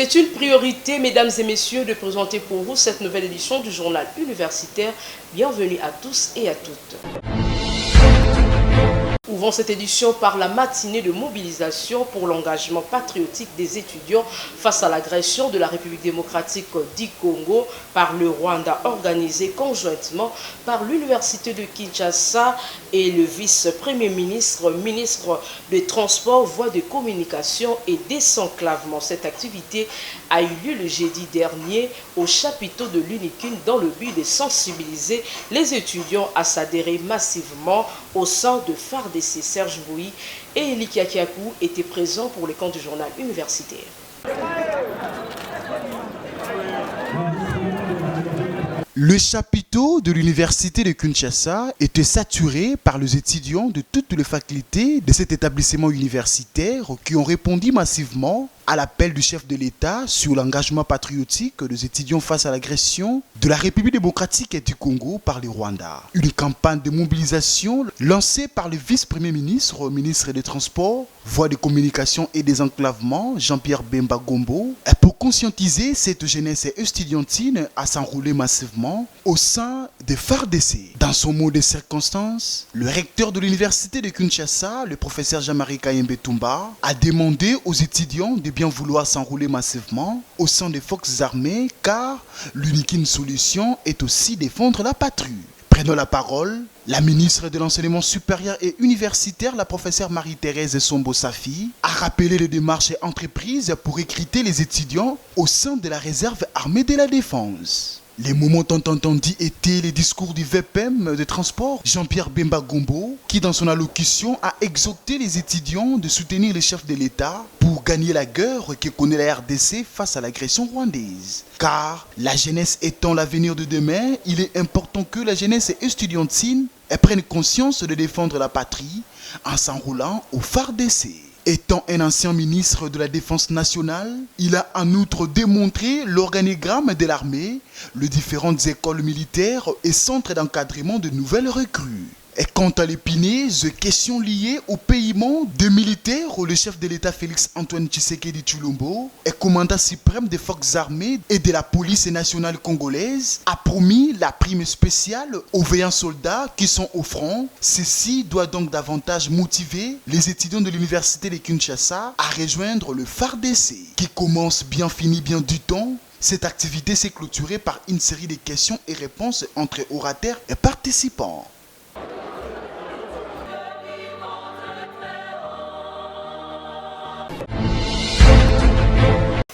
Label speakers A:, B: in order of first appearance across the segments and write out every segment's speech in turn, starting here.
A: C'est une priorité, mesdames et messieurs, de présenter pour vous cette nouvelle édition du journal universitaire. Bienvenue à tous et à toutes. Ouvrons cette édition par la matinée de mobilisation pour l'engagement patriotique des étudiants face à l'agression de la République démocratique du Congo par le Rwanda, organisée conjointement par l'Université de Kinshasa et le vice-premier ministre, ministre des Transports, Voies de communication et désenclavement. Cette activité a eu lieu le jeudi dernier au chapiteau de l'UNIKIN dans le but de sensibiliser les étudiants à s'adhérer massivement au sein de FARDC. Serge Bouy et Eli Kiakiakou étaient présents pour les camps du journal universitaire.
B: Le chapiteau de l'université de Kinshasa était saturé par les étudiants de toutes les facultés de cet établissement universitaire qui ont répondu massivement à l'appel du chef de l'État sur l'engagement patriotique des étudiants face à l'agression de la République démocratique du Congo par le Rwanda. Une campagne de mobilisation lancée par le vice-premier ministre, ministre des Transports, Voies de communication et désenclavement, Jean-Pierre Bemba Gombo, pour conscientiser cette jeunesse estudiantine à s'enrouler massivement au sein des FARDC. Dans son mot de circonstance, le recteur de l'université de Kinshasa, le professeur Jean-Marie Kayembe Toumba, a demandé aux étudiants de bien vouloir s'enrouler massivement au sein des forces armées car l'unique solution est aussi défendre la patrie. Prenant la parole, la ministre de l'Enseignement supérieur et universitaire, la professeure Marie-Thérèse Sombo Safi, a rappelé les démarches entreprises pour recruter les étudiants au sein de la réserve armée de la défense. Les moments tant entendus étaient les discours du VPM de transport, Jean-Pierre Bemba Gombo, qui dans son allocution a exhorté les étudiants de soutenir les chefs de l'État pour gagner la guerre que connaît la RDC face à l'agression rwandaise. Car la jeunesse étant l'avenir de demain, il est important que la jeunesse estudiantine prenne conscience de défendre la patrie en s'enroulant au FARDC. Étant un ancien ministre de la Défense nationale, il a en outre démontré l'organigramme de l'armée, les différentes écoles militaires et centres d'encadrement de nouvelles recrues. Et quant à l'épineuse question liée au paiement des militaires, le chef de l'État Félix Antoine Tshisekedi Tshilombo, et commandant suprême des forces armées et de la police nationale congolaise, a promis la prime spéciale aux veillants soldats qui sont au front. Ceci doit donc davantage motiver les étudiants de l'université de Kinshasa à rejoindre le FARDC, qui commence bien fini bien du temps. Cette activité s'est clôturée par une série de questions et réponses entre orateurs et participants.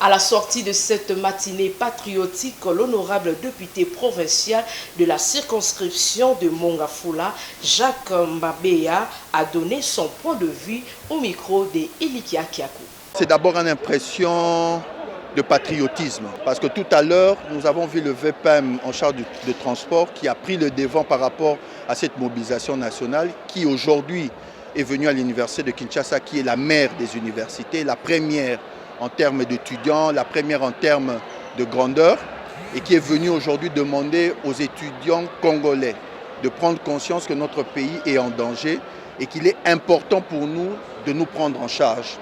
A: À la sortie de cette matinée patriotique, l'honorable député provincial de la circonscription de Mongafula, Jacques Mbabeya, a donné son point de vue au micro de Eli Kiakiakou.
C: C'est d'abord une impression de patriotisme, parce que tout à l'heure, nous avons vu le VPM en charge de transport qui a pris le devant par rapport à cette mobilisation nationale qui aujourd'hui est venue à l'université de Kinshasa, qui est la mère des universités, la première en termes d'étudiants, la première en termes de grandeur, et qui est venue aujourd'hui demander aux étudiants congolais de prendre conscience que notre pays est en danger et qu'il est important pour nous de nous prendre en charge.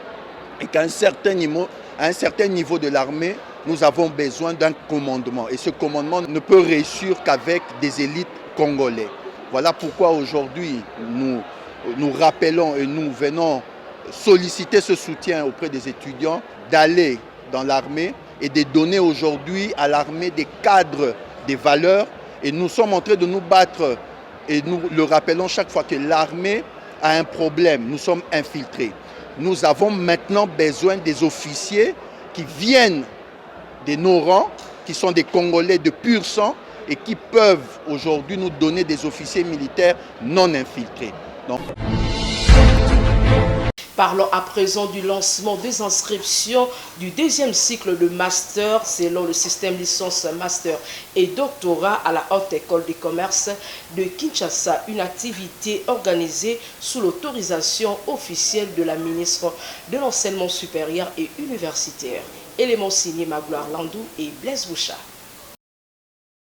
C: Et qu'à un certain niveau de l'armée, nous avons besoin d'un commandement. Et ce commandement ne peut réussir qu'avec des élites congolais. Voilà pourquoi aujourd'hui, nous rappelons et nous venons solliciter ce soutien auprès des étudiants d'aller dans l'armée et de donner aujourd'hui à l'armée des cadres, des valeurs. Et nous sommes en train de nous battre et nous le rappelons chaque fois que l'armée a un problème. Nous sommes infiltrés. Nous avons maintenant besoin des officiers qui viennent de nos rangs, qui sont des Congolais de pur sang et qui peuvent aujourd'hui nous donner des officiers militaires non infiltrés. Donc,
A: parlons à présent du lancement des inscriptions du deuxième cycle de master selon le système licence master et doctorat à la Haute École de Commerce de Kinshasa, une activité organisée sous l'autorisation officielle de la ministre de l'Enseignement supérieur et universitaire. Élément signé Magloire Landou et Blaise Bouchard.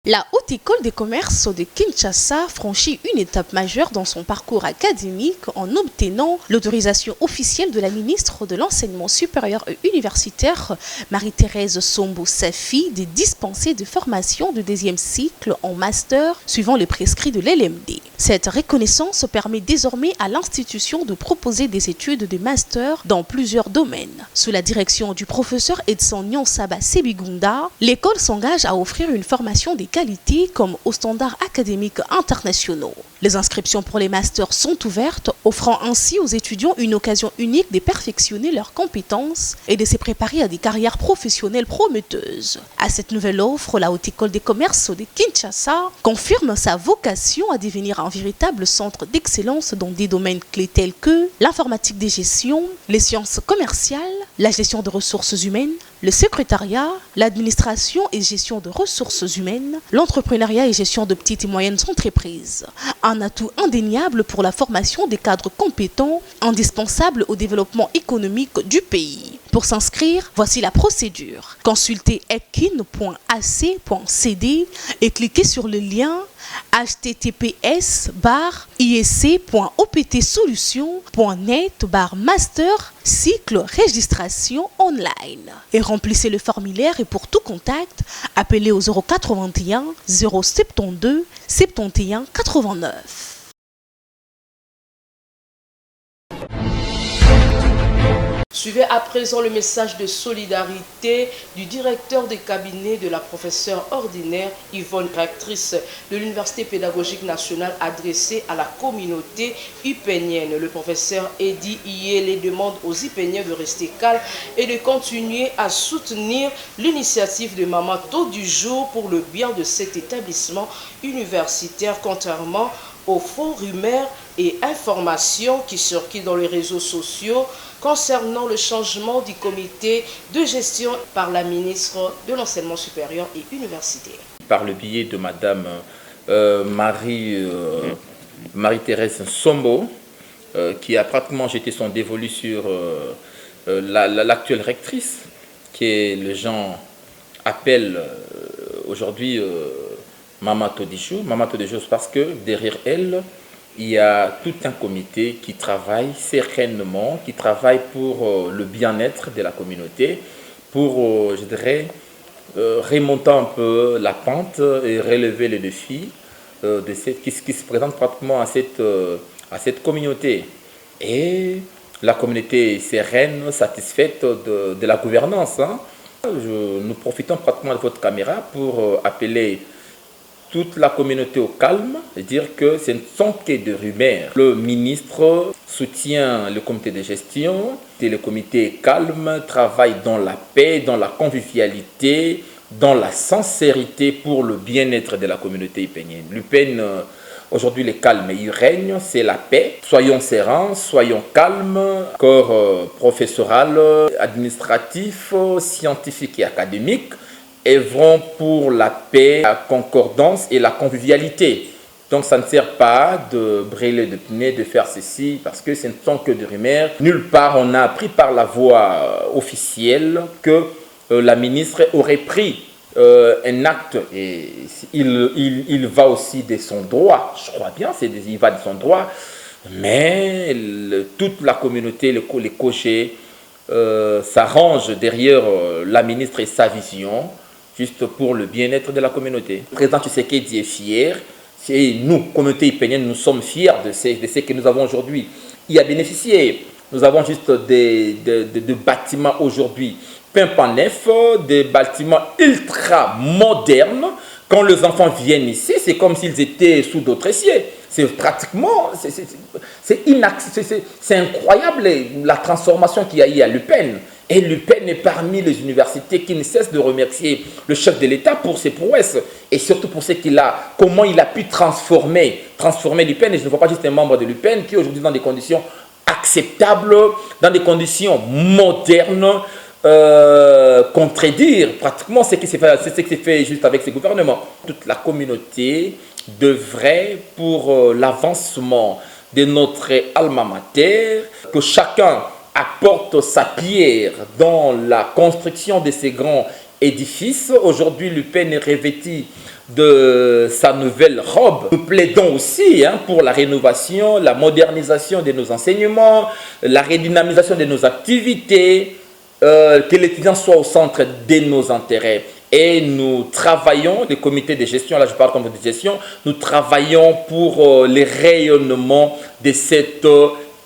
D: La Haute École des commerces de Kinshasa franchit une étape majeure dans son parcours académique en obtenant l'autorisation officielle de la ministre de l'Enseignement supérieur et universitaire, Marie-Thérèse Sombo Safi, de dispenser de formation de deuxième cycle en master suivant les prescrits de l'LMD. Cette reconnaissance permet désormais à l'institution de proposer des études de master dans plusieurs domaines. Sous la direction du professeur Edson Nyonsaba Sebigunda, l'école s'engage à offrir une formation des qualité comme aux standards académiques internationaux. Les inscriptions pour les masters sont ouvertes, offrant ainsi aux étudiants une occasion unique de perfectionner leurs compétences et de se préparer à des carrières professionnelles prometteuses. À cette nouvelle offre, la Haute École des commerces de Kinshasa confirme sa vocation à devenir un véritable centre d'excellence dans des domaines clés tels que l'informatique de gestion, les sciences commerciales, la gestion de ressources humaines, le secrétariat, l'administration et gestion de ressources humaines, l'entrepreneuriat et gestion de petites et moyennes entreprises. Un atout indéniable pour la formation des cadres compétents, indispensable au développement économique du pays. Pour s'inscrire, voici la procédure. Consultez ekin.ac.cd et cliquez sur le lien https://isc.optsolution.net/master cycle registration online. Et remplissez le formulaire et pour tout contact, appelez au 081 072 71 89.
A: Suivez à présent le message de solidarité du directeur de cabinet de la professeure ordinaire Yvonne, rectrice de l'Université pédagogique nationale, adressée à la communauté upénienne. Le professeur Eddy Iyele demande aux Upéniens de rester calmes et de continuer à soutenir l'initiative de Maman Taux du jour pour le bien de cet établissement universitaire, contrairement aux faux rumeurs et informations qui circulent dans les réseaux sociaux concernant le changement du comité de gestion par la ministre de l'Enseignement supérieur et universitaire.
E: Par le biais de Madame Marie-Thérèse Sombo, qui a pratiquement jeté son dévolu sur l'actuelle rectrice, qui les gens appellent aujourd'hui Maman Taux du jour, parce que derrière elle, il y a tout un comité qui travaille sereinement, qui travaille pour le bien-être de la communauté, pour, je dirais, remonter un peu la pente et relever les défis qui se présentent pratiquement à cette communauté. Et la communauté est sereine, satisfaite de la gouvernance. Nous profitons pratiquement de votre caméra pour appeler toute la communauté au calme et dire que ce ne sont que des rumeurs. Le ministre soutient le comité de gestion et le comité est calme, travaille dans la paix, dans la convivialité, dans la sincérité pour le bien-être de la communauté upénienne. L'Upen, aujourd'hui, le calme, il règne, c'est la paix. Soyons sereins, soyons calmes, corps professoral, administratif, scientifique et académique, œuvrons pour la paix, la concordance et la convivialité. Donc ça ne sert pas de brûler de nez, de faire ceci, parce que ce ne sont que des rumeurs. Nulle part on a appris par la voie officielle que la ministre aurait pris un acte, et il va aussi de son droit, je crois bien, il va de son droit, mais toute la communauté, les cochers, s'arrangent derrière la ministre et sa vision, juste pour le bien-être de la communauté. Le président Tshisekedi est fier, et nous, communauté upénienne, nous sommes fiers de ce que nous avons aujourd'hui. Il a bénéficié. Nous avons juste des bâtiments aujourd'hui peints en neuf, des bâtiments ultra modernes. Quand les enfants viennent ici, c'est comme s'ils étaient sous d'autres essiers. C'est pratiquement, c'est incroyable la transformation qu'il y a eu à l'UPEN. Et l'UPEN est parmi les universités qui ne cessent de remercier le chef de l'État pour ses prouesses et surtout pour comment il a pu transformer l'UPEN. Et je ne vois pas juste un membre de l'UPEN qui est aujourd'hui dans des conditions acceptables, dans des conditions modernes, contredire pratiquement ce qui s'est fait juste avec ce gouvernement. Toute la communauté devrait, pour l'avancement de notre alma mater, que chacun apporte sa pierre dans la construction de ces grands édifice. Aujourd'hui, l'UPN est revêtie de sa nouvelle robe. Nous plaidons aussi pour la rénovation, la modernisation de nos enseignements, la redynamisation de nos activités, que l'étudiant soit au centre de nos intérêts. Et nous travaillons, le comité de gestion, là je parle comme de gestion, nous travaillons pour le rayonnement de cette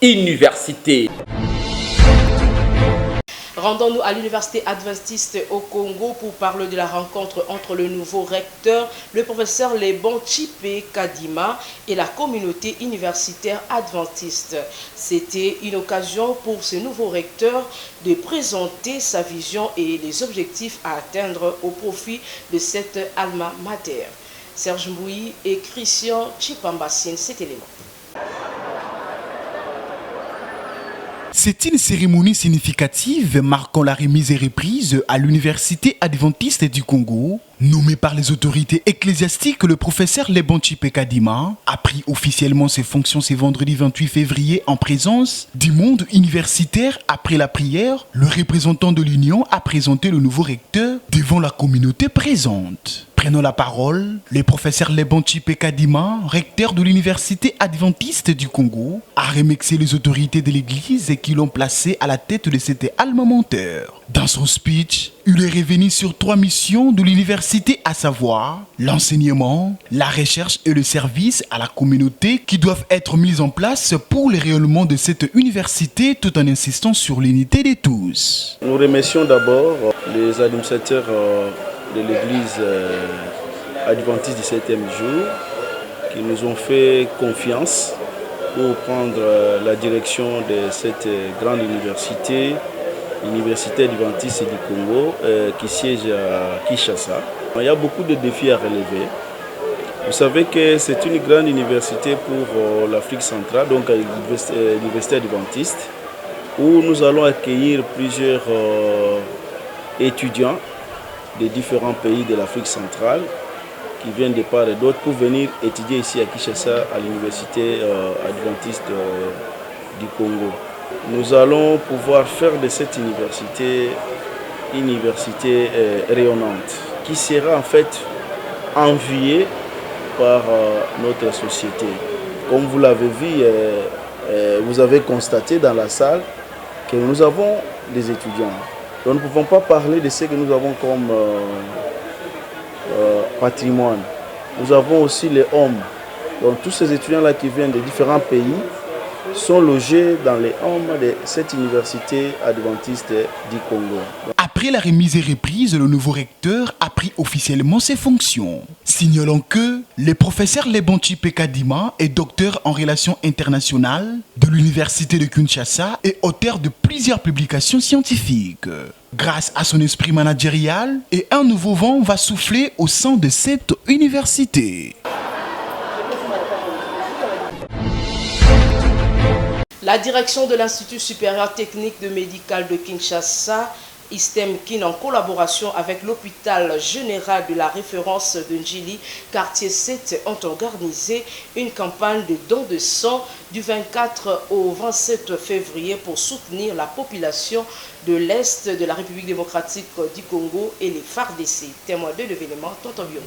E: université.
A: Rendons-nous à l'université adventiste au Congo pour parler de la rencontre entre le nouveau recteur, le professeur Lebon Chipé Kadima, et la communauté universitaire adventiste. C'était une occasion pour ce nouveau recteur de présenter sa vision et les objectifs à atteindre au profit de cette alma mater. Serge Mbouyi et Christian Chipambassine, cet élément.
B: C'est une cérémonie significative marquant la remise et reprise à l'Université adventiste du Congo. Nommé par les autorités ecclésiastiques, le professeur Lebon Chipé Kadima a pris officiellement ses fonctions ce vendredi 28 février en présence du monde universitaire. Après la prière, le représentant de l'Union a présenté le nouveau recteur devant la communauté présente. Prenant la parole, le professeur Lebon Chipé Kadima, recteur de l'Université adventiste du Congo, a remercié les autorités de l'Église qui l'ont placé à la tête de cet alma mater. Dans son speech, il est revenu sur 3 missions de l'université, à savoir l'enseignement, la recherche et le service à la communauté qui doivent être mises en place pour le rayonnement de cette université tout en insistant sur l'unité de tous.
F: Nous remercions d'abord les administrateurs de l'église adventiste du 7e jour qui nous ont fait confiance pour prendre la direction de cette grande université, l'Université adventiste du Congo qui siège à Kinshasa. Il y a beaucoup de défis à relever. Vous savez que c'est une grande université pour l'Afrique centrale, donc l'Université adventiste, où nous allons accueillir plusieurs étudiants des différents pays de l'Afrique centrale qui viennent de part et d'autre pour venir étudier ici à Kinshasa à l'Université adventiste du Congo. Nous allons pouvoir faire de cette université une université rayonnante qui sera en fait enviée par notre société. Comme vous l'avez vu, vous avez constaté dans la salle que nous avons des étudiants. Donc nous ne pouvons pas parler de ce que nous avons comme patrimoine. Nous avons aussi les hommes. Donc tous ces étudiants-là qui viennent de différents pays sont logés dans les hommes de cette université adventiste du Congo.
B: Après la remise et reprise, le nouveau recteur a pris officiellement ses fonctions. Signalons que le professeur Lebon Chipé Kadima est docteur en relations internationales de l'université de Kinshasa et auteur de plusieurs publications scientifiques. Grâce à son esprit managérial, et un nouveau vent va souffler au sein de cette université.
A: La direction de l'Institut supérieur technique de médical de Kinshasa, ISTEM-KIN, en collaboration avec l'hôpital général de la référence de Njili, quartier 7, ont organisé une campagne de dons de sang du 24 au 27 février pour soutenir la population de l'Est de la République démocratique du Congo et les FARDC. Témoin de l'événement, Tonton Bion.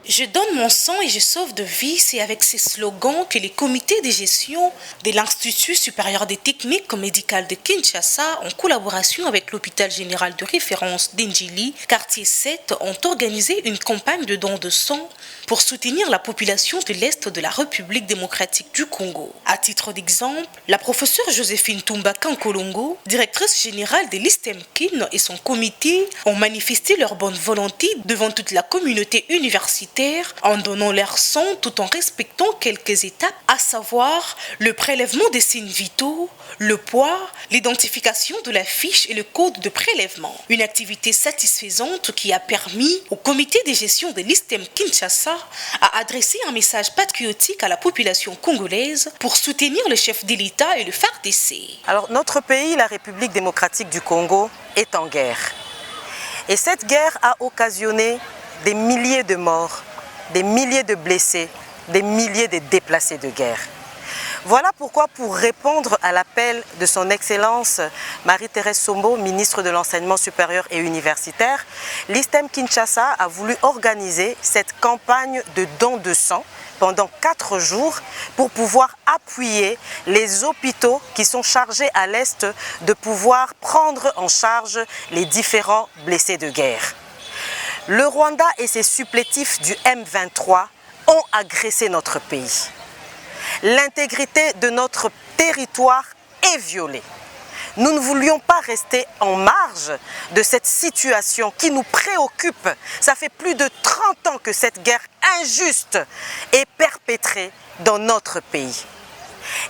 D: Je donne mon sang et je sauve de vie, c'est avec ces slogans que les comités de gestion de l'Institut supérieur des techniques médicales de Kinshasa, en collaboration avec l'hôpital général de référence d'Njili, quartier 7, ont organisé une campagne de dons de sang pour soutenir la population de l'Est de la République démocratique du Congo. À titre d'exemple, la professeure Joséphine Toumba Kankolongo, directrice générale de l'ISTEM-KIN et son comité, ont manifesté leur bonne volonté devant toute la communauté universitaire en donnant leur sang tout en respectant quelques étapes, à savoir le prélèvement des signes vitaux, le poids, l'identification de la fiche et le code de prélèvement. Une activité satisfaisante qui a permis au comité de gestion de l'ISTEM Kinshasa à adresser un message patriotique à la population congolaise pour soutenir le chef de l'État et le FARDC.
G: Alors notre pays, la République démocratique du Congo, est en guerre. Et cette guerre a occasionné des milliers de morts, des milliers de blessés, des milliers de déplacés de guerre. Voilà pourquoi, pour répondre à l'appel de son Excellence Marie-Thérèse Sombo, ministre de l'Enseignement supérieur et universitaire, l'ISTEM Kinshasa a voulu organiser cette campagne de don de sang pendant 4 jours pour pouvoir appuyer les hôpitaux qui sont chargés à l'Est de pouvoir prendre en charge les différents blessés de guerre. Le Rwanda et ses supplétifs du M23 ont agressé notre pays. L'intégrité de notre territoire est violée. Nous ne voulions pas rester en marge de cette situation qui nous préoccupe. Ça fait plus de 30 ans que cette guerre injuste est perpétrée dans notre pays.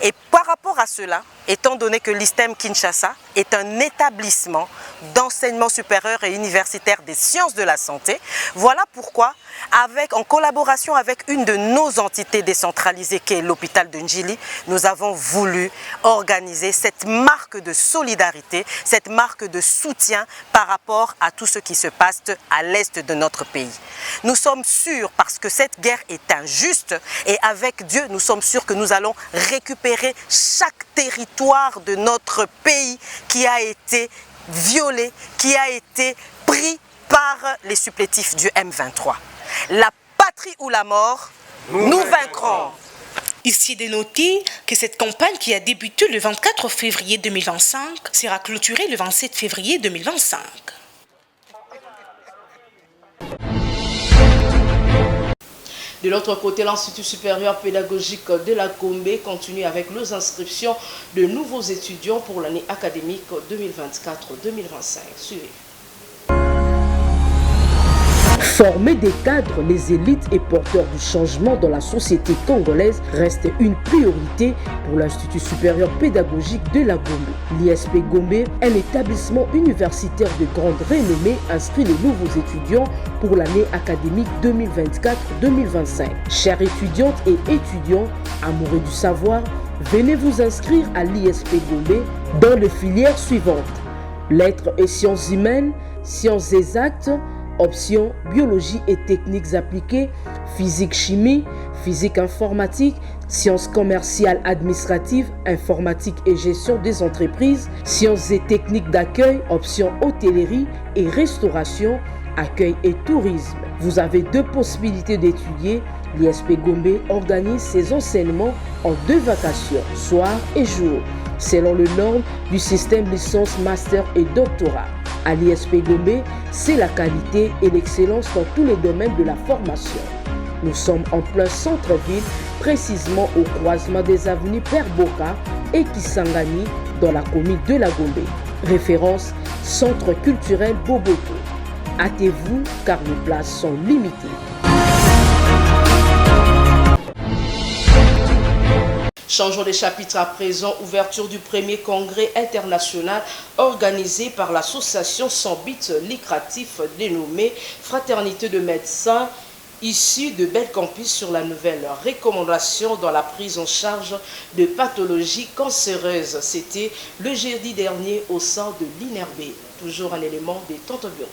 G: Et par rapport à cela, étant donné que l'ISTEM Kinshasa est un établissement d'enseignement supérieur et universitaire des sciences de la santé, voilà pourquoi, en collaboration avec une de nos entités décentralisées qui est l'hôpital de Njili, nous avons voulu organiser cette marque de solidarité, cette marque de soutien par rapport à tout ce qui se passe à l'est de notre pays. Nous sommes sûrs, parce que cette guerre est injuste, et avec Dieu, nous sommes sûrs que nous allons récupérer chaque territoire de notre pays qui a été violé, qui a été pris par les supplétifs du M23. La patrie ou la mort, nous vaincrons.
D: Ici de noter que cette campagne qui a débuté le 24 février 2025 sera clôturée le 27 février 2025.
A: De l'autre côté, l'Institut supérieur pédagogique de la Gombe continue avec les inscriptions de nouveaux étudiants pour l'année académique 2024-2025. Suivez.
H: Former des cadres, les élites et porteurs du changement dans la société congolaise reste une priorité pour l'Institut supérieur pédagogique de la Gombe. L'ISP Gombe, un établissement universitaire de grande renommée, inscrit les nouveaux étudiants pour l'année académique 2024-2025. Chers étudiantes et étudiants, amoureux du savoir, venez vous inscrire à l'ISP Gombe dans les filières suivantes: lettres et sciences humaines, sciences exactes, options biologie et techniques appliquées, physique-chimie, physique informatique, sciences commerciales administratives, informatique et gestion des entreprises, sciences et techniques d'accueil, options hôtellerie et restauration, accueil et tourisme. Vous avez 2 possibilités d'étudier. L'ISP Gombe organise ses enseignements en 2 vacations, soir et jour, selon les normes du système licence, master et doctorat. À l'ISP Gombe, c'est la qualité et l'excellence dans tous les domaines de la formation. Nous sommes en plein centre-ville, précisément au croisement des avenues Père Boka et Kisangani dans la commune de la Gombe. Référence Centre culturel Boboto. Hâtez-vous car les places sont limitées.
A: Changeons de chapitre à présent, ouverture du premier congrès international organisé par l'association sans but lucratif dénommée Fraternité de médecins issus de Bel Campus sur la nouvelle recommandation dans la prise en charge de pathologies cancéreuses. C'était le jeudi dernier au sein de l'INRB. Toujours un élément des Tontobion.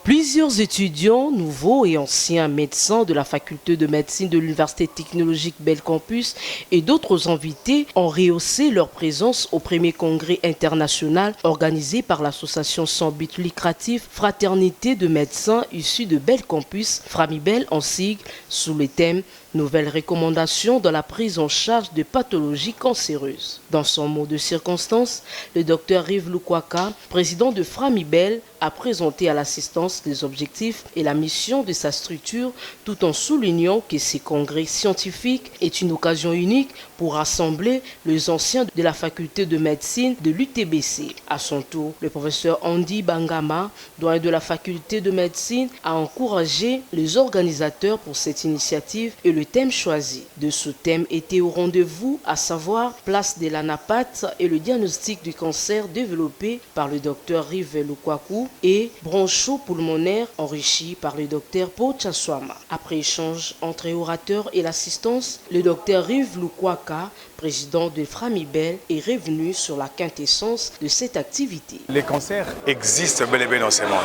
H: Plusieurs étudiants, nouveaux et anciens médecins de la faculté de médecine de l'Université technologique Bel Campus et d'autres invités ont rehaussé leur présence au premier congrès international organisé par l'association sans but lucratif Fraternité de médecins issus de Bel Campus, Framibel en sigle, sous le thème Nouvelles recommandations dans la prise en charge de pathologies cancéreuses. Dans son mot de circonstance, le docteur Rive Lukwaka, président de Framibel, a présenté à l'assistance les objectifs et la mission de sa structure, tout en soulignant que ce congrès scientifique est une occasion unique pour rassembler les anciens de la faculté de médecine de l'UTBC. À son tour, le professeur Andy Bangama, doyen de la faculté de médecine, a encouragé les organisateurs pour cette initiative et le thème choisi. De ce thème était au rendez-vous, à savoir place de l'anapathie et le diagnostic du cancer développé par le docteur Rive Lukwaku et broncho-pulmonaire enrichi par le docteur Po Chaswama. Après échange entre orateurs et l'assistance, le docteur Rive Lukwaka, président de Framibel, est revenu sur la quintessence de cette activité.
I: Les cancers existent bel et bien dans ce monde.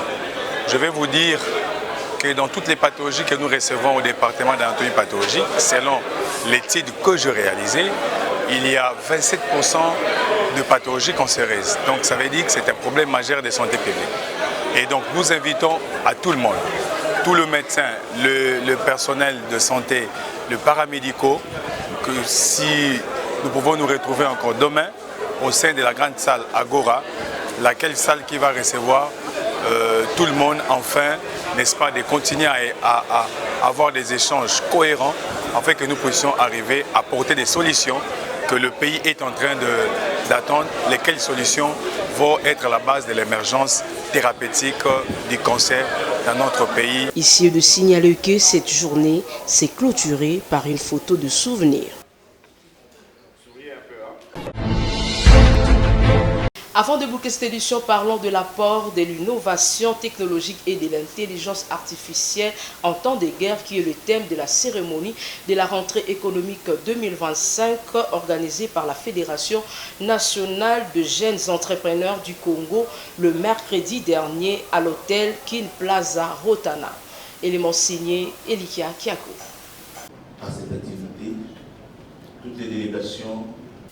I: Je vais vous dire que dans toutes les pathologies que nous recevons au département d'anatomie pathologique, selon l'étude que je réalisais, il y a 27% de pathologies cancéreuses. Donc ça veut dire que c'est un problème majeur de santé publique. Et donc nous invitons à tout le monde, tout le médecin, le personnel de santé, le paramédicaux, que si nous pouvons nous retrouver encore demain au sein de la grande salle Agora, laquelle salle qui va recevoir tout le monde, enfin, n'est-ce pas, de continuer à avoir des échanges cohérents afin que nous puissions arriver à porter des solutions que le pays est en train d'attendre, lesquelles solutions vont être à la base de l'émergence thérapeutique du cancer dans notre pays.
A: Ici, de signaler que cette journée s'est clôturée par une photo de souvenir. Avant de boucler cette édition, parlons de l'apport de l'innovation technologique et de l'intelligence artificielle en temps de guerre, qui est le thème de la cérémonie de la rentrée économique 2025 organisée par la Fédération nationale de jeunes entrepreneurs du Congo le mercredi dernier à l'hôtel Kin Plaza Rotana. Élément signé Elikia Kiako.
J: À cette activité, toutes les délégations.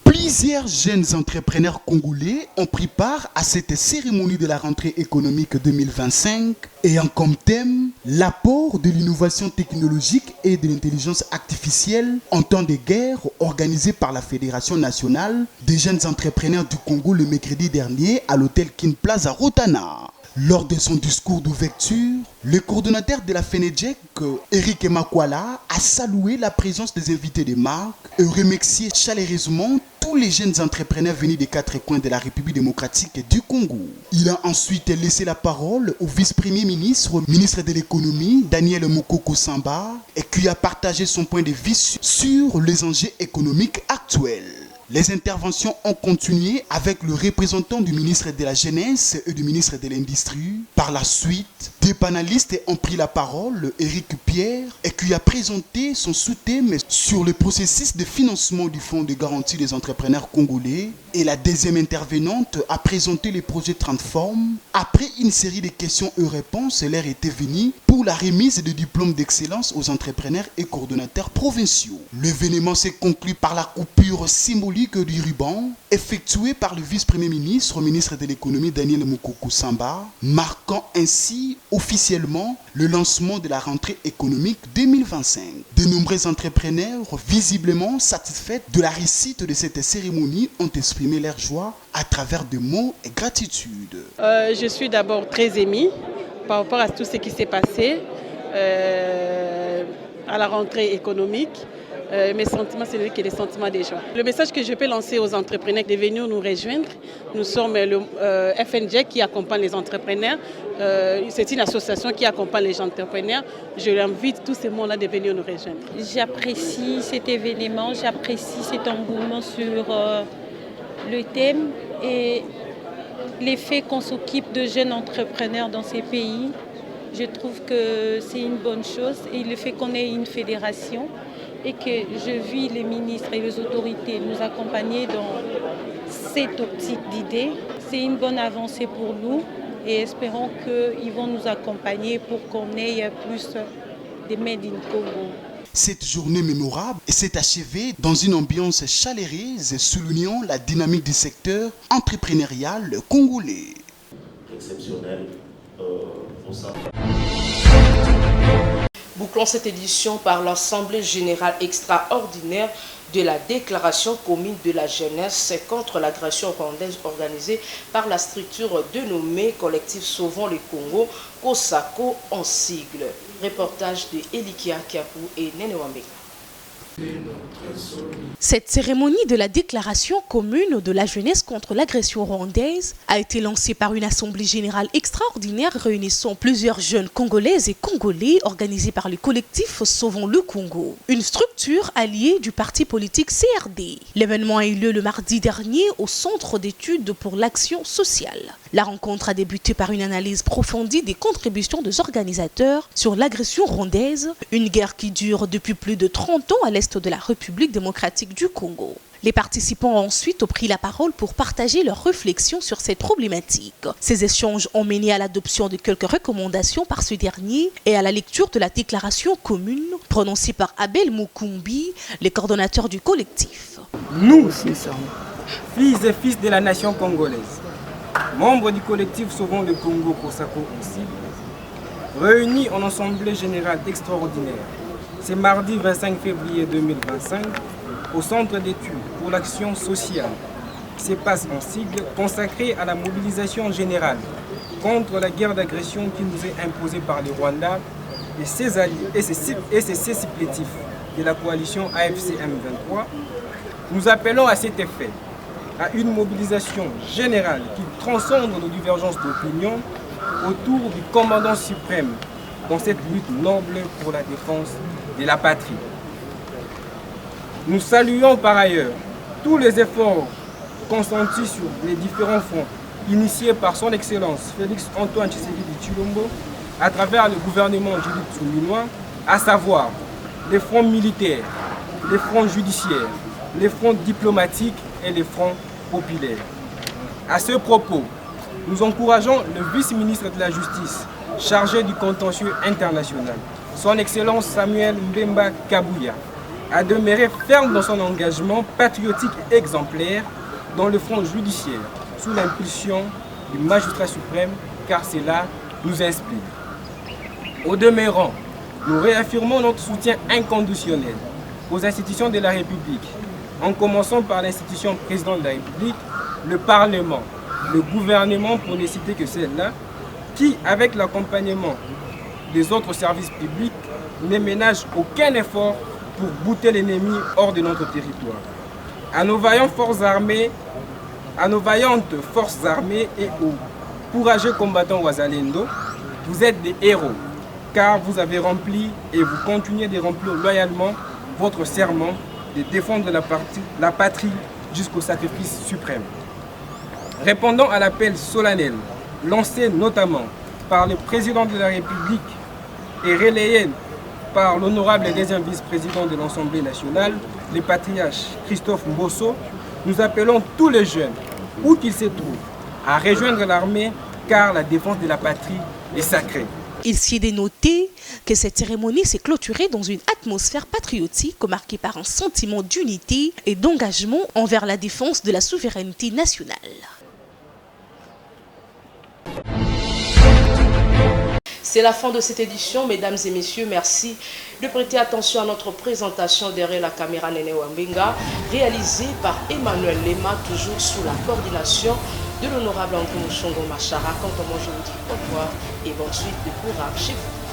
B: Plusieurs jeunes entrepreneurs congolais ont pris part à cette cérémonie de la rentrée économique 2025 ayant comme thème l'apport de l'innovation technologique et de l'intelligence artificielle en temps de guerre organisée par la Fédération nationale des jeunes entrepreneurs du Congo le mercredi dernier à l'hôtel Kin Plaza Rotana. Lors de son discours d'ouverture, le coordonnateur de la FENEDJEC, Eric Makwala, a salué la présence des invités de marque et remercié chaleureusement tous les jeunes entrepreneurs venus des quatre coins de la République démocratique du Congo. Il a ensuite laissé la parole au vice-premier ministre, ministre de l'économie, Daniel Mokoko Samba, et qui a partagé son point de vue sur les enjeux économiques actuels. Les interventions ont continué avec le représentant du ministre de la Jeunesse et du ministre de l'Industrie. Par la suite, des panélistes ont pris la parole, Eric Pierre, et qui a présenté son sous-thème sur le processus de financement du Fonds de garantie des entrepreneurs congolais. Et la deuxième intervenante a présenté le projet Transform. Après une série de questions et réponses, l'heure était venue pour la remise de diplômes d'excellence aux entrepreneurs et coordonnateurs provinciaux. L'événement s'est conclu par la coupure symbolique du ruban effectué par le vice-premier ministre, ministre de l'économie Daniel Mokoko Samba, marquant ainsi officiellement le lancement de la rentrée économique 2025. De nombreux entrepreneurs, visiblement satisfaits de la réussite de cette cérémonie, ont exprimé leur joie à travers des mots et gratitude.
K: Je suis d'abord très émue par rapport à tout ce qui s'est passé à la rentrée économique. Mes sentiments, c'est des sentiments de joie. Le message que je peux lancer aux entrepreneurs de venir nous rejoindre, nous sommes le FNJ qui accompagne les entrepreneurs. C'est une association qui accompagne les entrepreneurs. Je l'invite tous ces gens-là de venir nous rejoindre.
L: J'apprécie cet événement, j'apprécie cet engouement sur le thème et l'effet qu'on s'occupe de jeunes entrepreneurs dans ces pays. Je trouve que c'est une bonne chose et le fait qu'on ait une fédération et que je vis les ministres et les autorités nous accompagner dans cette optique d'idées, c'est une bonne avancée pour nous et espérons qu'ils vont nous accompagner pour qu'on ait plus de Made in Congo.
B: Cette journée mémorable s'est achevée dans une ambiance chaleureuse soulignant la dynamique du secteur entrepreneurial congolais.
J: Exceptionnel pour ça.
A: Bouclons cette édition par l'Assemblée générale extraordinaire de la déclaration commune de la jeunesse contre l'agression rwandaise organisée par la structure dénommée Collectif Sauvons le Congo, COSACO en sigle. Reportage de Elikia Kiakou et Nene Wambeka.
D: Cette cérémonie de la déclaration commune de la jeunesse contre l'agression rwandaise a été lancée par une assemblée générale extraordinaire réunissant plusieurs jeunes Congolaises et Congolais organisée par le collectif Sauvons le Congo, une structure alliée du parti politique CRD. L'événement a eu lieu le mardi dernier au Centre d'études pour l'action sociale. La rencontre a débuté par une analyse approfondie des contributions des organisateurs sur l'agression rwandaise, une guerre qui dure depuis plus de 30 ans à l'est de la République démocratique du Congo. Les participants ont ensuite pris la parole pour partager leurs réflexions sur cette problématique. Ces échanges ont mené à l'adoption de quelques recommandations par ce dernier et à la lecture de la déclaration commune prononcée par Abel Mukumbi, le coordonnateur du collectif.
M: Nous, filles et fils de la nation congolaise, membres du collectif Sauvons le Congo Kosako aussi, réunis en assemblée générale extraordinaire, c'est mardi 25 février 2025, au Centre d'études pour l'action sociale, CEPAS en sigle, consacré à la mobilisation générale contre la guerre d'agression qui nous est imposée par le Rwanda et ses alliés et ses supplétifs de la coalition AFC M23, nous appelons à cet effet à une mobilisation générale qui transcende nos divergences d'opinion autour du commandant suprême dans cette lutte noble pour la défense de la patrie. Nous saluons par ailleurs tous les efforts consentis sur les différents fronts initiés par son Excellence Félix Antoine Tshisekedi Tshilombo à travers le gouvernement Judith Suminwa, à savoir les fronts militaires, les fronts judiciaires, les fronts diplomatiques et les fronts populaires. À ce propos, nous encourageons le vice-ministre de la Justice chargé du contentieux international, son Excellence Samuel Mbemba Kabouya, à demeurer ferme dans son engagement patriotique et exemplaire dans le front judiciaire, sous l'impulsion du magistrat suprême, car cela nous inspire. Au demeurant, nous réaffirmons notre soutien inconditionnel aux institutions de la République, en commençant par l'institution président de la République, le Parlement, le gouvernement, pour ne citer que celle-là, qui, avec l'accompagnement des autres services publics, ne ménagent aucun effort pour bouter l'ennemi hors de notre territoire. À nos vaillantes forces armées et aux courageux combattants Wazalendo, vous êtes des héros, car vous avez rempli et vous continuez de remplir loyalement votre serment de défendre la patrie jusqu'au sacrifice suprême. Répondant à l'appel solennel lancé notamment par le président de la République et relayé par l'honorable deuxième vice-président de l'Assemblée nationale, le patriarche Christophe Mbosso, nous appelons tous les jeunes, où qu'ils se trouvent, à rejoindre l'armée, car la défense de la patrie est sacrée.
D: Il s'y est dénoté que cette cérémonie s'est clôturée dans une atmosphère patriotique marquée par un sentiment d'unité et d'engagement envers la défense de la souveraineté nationale.
A: C'est la fin de cette édition, mesdames et messieurs. Merci de prêter attention à notre présentation derrière la caméra Nene Wambenga, réalisée par Emmanuel Lema, toujours sous la coordination de l'honorable André Mouchongo Machara. Quant à moi, je vous dis au revoir et bonne suite de courage chez vous.